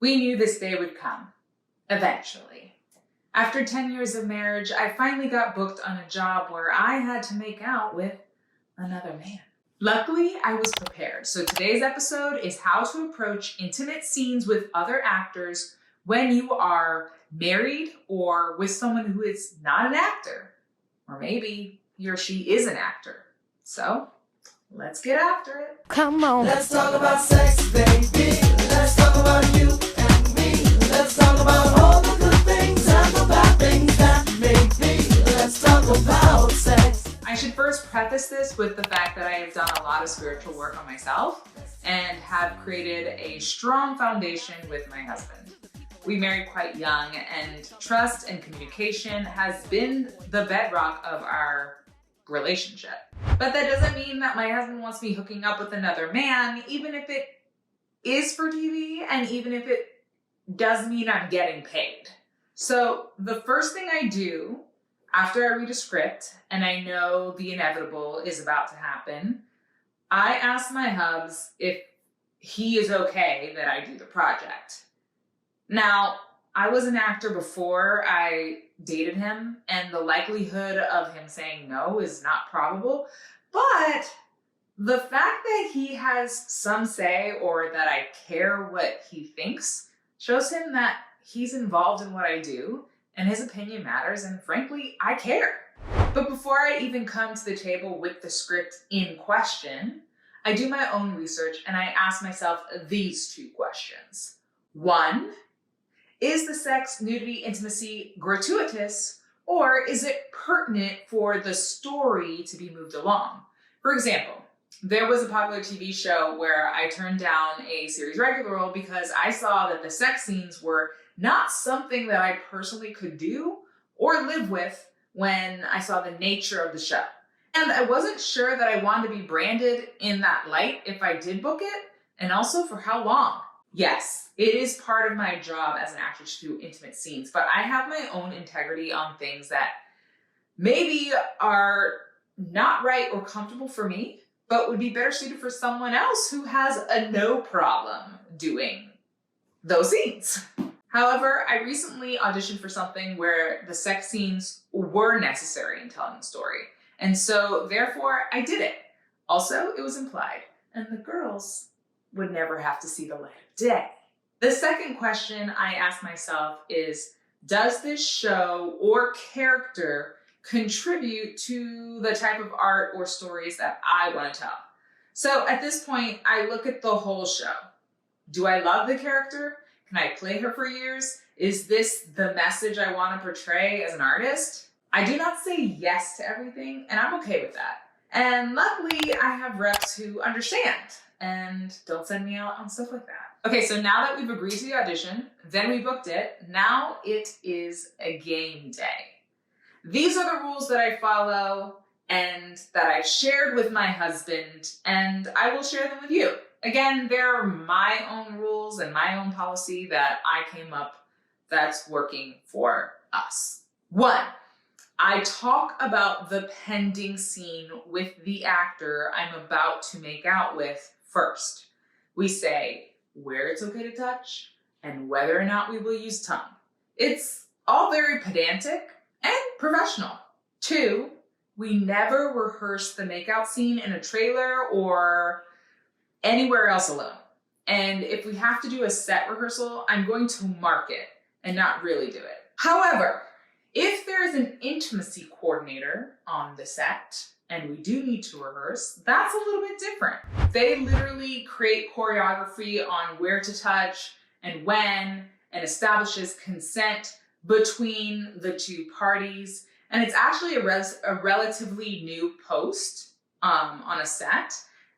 We knew this day would come, eventually. After 10 years of marriage, I finally got booked on a job where I had to make out with another man. Luckily, I was prepared, so today's episode is how to approach intimate scenes with other actors when you are married or with someone who is not an actor, or maybe he or she is an actor. So, let's get after it. Come on. Let's talk about sex, baby. Let's talk about you and me. Let's talk about all the good things and the bad things that make me. Let's talk about sex. I should first preface this with the fact that I have done a lot of spiritual work on myself and have created a strong foundation with my husband. We married quite young, and trust and communication has been the bedrock of our relationship. But that doesn't mean that my husband wants me hooking up with another man, even if it is for TV and even if it does mean I'm getting paid. So the first thing I do after I read a script and I know the inevitable is about to happen, I ask my hubs if he is okay that I do the project. Now, I was an actor before I dated him, and the likelihood of him saying no is not probable, but the fact that he has some say or that I care what he thinks shows him that he's involved in what I do, and his opinion matters, and frankly, I care. But before I even come to the table with the script in question, I do my own research and I ask myself these two questions. 1, is the sex, nudity, intimacy gratuitous, or is it pertinent for the story to be moved along? For example, there was a popular TV show where I turned down a series regular role because I saw that the sex scenes were not something that I personally could do or live with when I saw the nature of the show. And I wasn't sure that I wanted to be branded in that light if I did book it, and also for how long. Yes, it is part of my job as an actress to do intimate scenes, but I have my own integrity on things that maybe are not right or comfortable for me, but would be better suited for someone else who has a no problem doing those scenes. However, I recently auditioned for something where the sex scenes were necessary in telling the story, and so therefore I did it. Also, it was implied, and the girls would never have to see the light of day. The second question I ask myself is, does this show or character contribute to the type of art or stories that I want to tell? So at this point, I look at the whole show. Do I love the character? Can I play her for years? Is this the message I want to portray as an artist? I do not say yes to everything, and I'm okay with that. And luckily, I have reps who understand and don't send me out on stuff like that. Okay, so now that we've agreed to the audition, then we booked it, now it is a game day. These are the rules that I follow and that I've shared with my husband, and I will share them with you. Again, they're my own rules and my own policy that I came up that's working for us. 1, I talk about the pending scene with the actor I'm about to make out with first. We say where it's okay to touch and whether or not we will use tongue. It's all very pedantic and professional. 2, we never rehearse the makeout scene in a trailer or anywhere else alone. And if we have to do a set rehearsal, I'm going to mark it and not really do it. However, if there is an intimacy coordinator on the set and we do need to rehearse, that's a little bit different. They literally create choreography on where to touch and when, and establishes consent between the two parties. And it's actually a relatively new post on a set.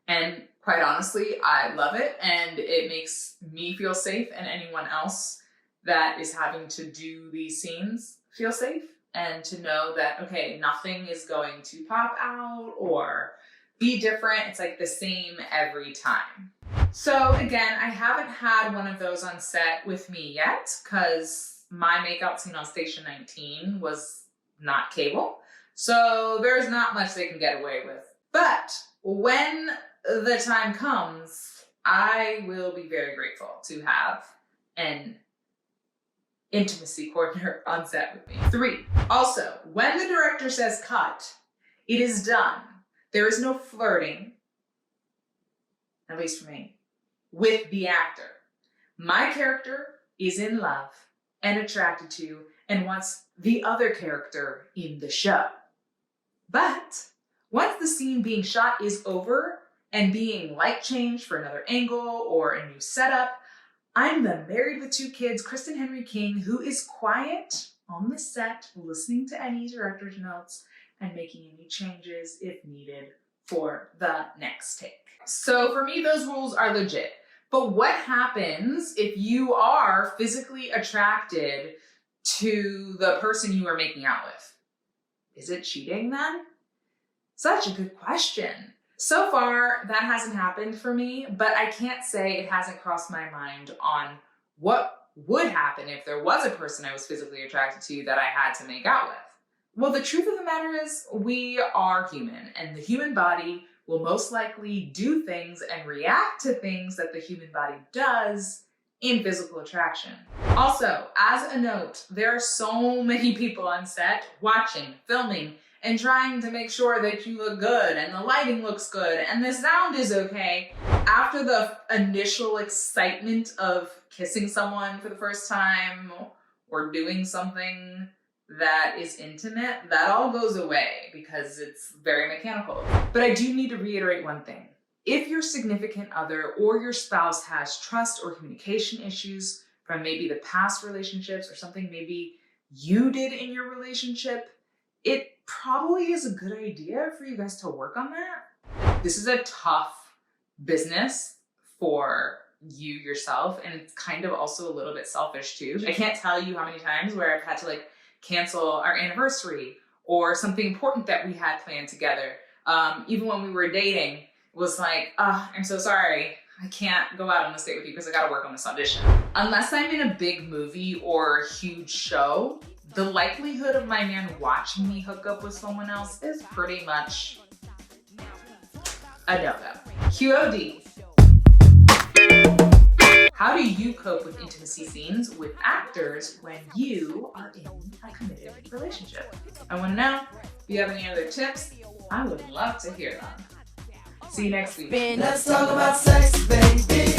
And quite honestly, I love it. And it makes me feel safe and anyone else that is having to do these scenes feel safe. And to know that, okay, nothing is going to pop out or be different. It's like the same every time. So again, I haven't had one of those on set with me yet because my makeout scene on Station 19 was not cable. So there's not much they can get away with. But when the time comes, I will be very grateful to have an intimacy coordinator on set with me. 3, also, when the director says cut, it is done. There is no flirting, at least for me, with the actor. My character is in love and attracted to and wants the other character in the show. But once the scene being shot is over and being light changed for another angle or a new setup, I'm the married with 2 kids, Kristen Henry King, who is quiet on the set, listening to any director's notes and making any changes if needed for the next take. So for me, those rules are legit. But what happens if you are physically attracted to the person you are making out with? Is it cheating then? Such a good question. So far, that hasn't happened for me, but I can't say it hasn't crossed my mind on what would happen if there was a person I was physically attracted to that I had to make out with. Well, the truth of the matter is we are human, and the human body will most likely do things and react to things that the human body does in physical attraction. Also, as a note, there are so many people on set watching, filming, and trying to make sure that you look good and the lighting looks good and the sound is okay. After the initial excitement of kissing someone for the first time or doing something that is intimate, that all goes away because it's very mechanical. But I do need to reiterate one thing. If your significant other or your spouse has trust or communication issues from maybe the past relationships or something maybe you did in your relationship, it probably is a good idea for you guys to work on that. This is a tough business for you yourself, and it's kind of also a little bit selfish too. I can't tell you how many times where I've had to cancel our anniversary or something important that we had planned together. Even when we were dating, it was like, I'm so sorry. I can't go out on this date with you because I gotta work on this audition. Unless I'm in a big movie or huge show, the likelihood of my man watching me hook up with someone else is pretty much a no-go. QOD. How do you cope with intimacy scenes with actors when you are in a committed relationship? I want to know. If you have any other tips, I would love to hear them. See you next week. Let's talk about sex, baby.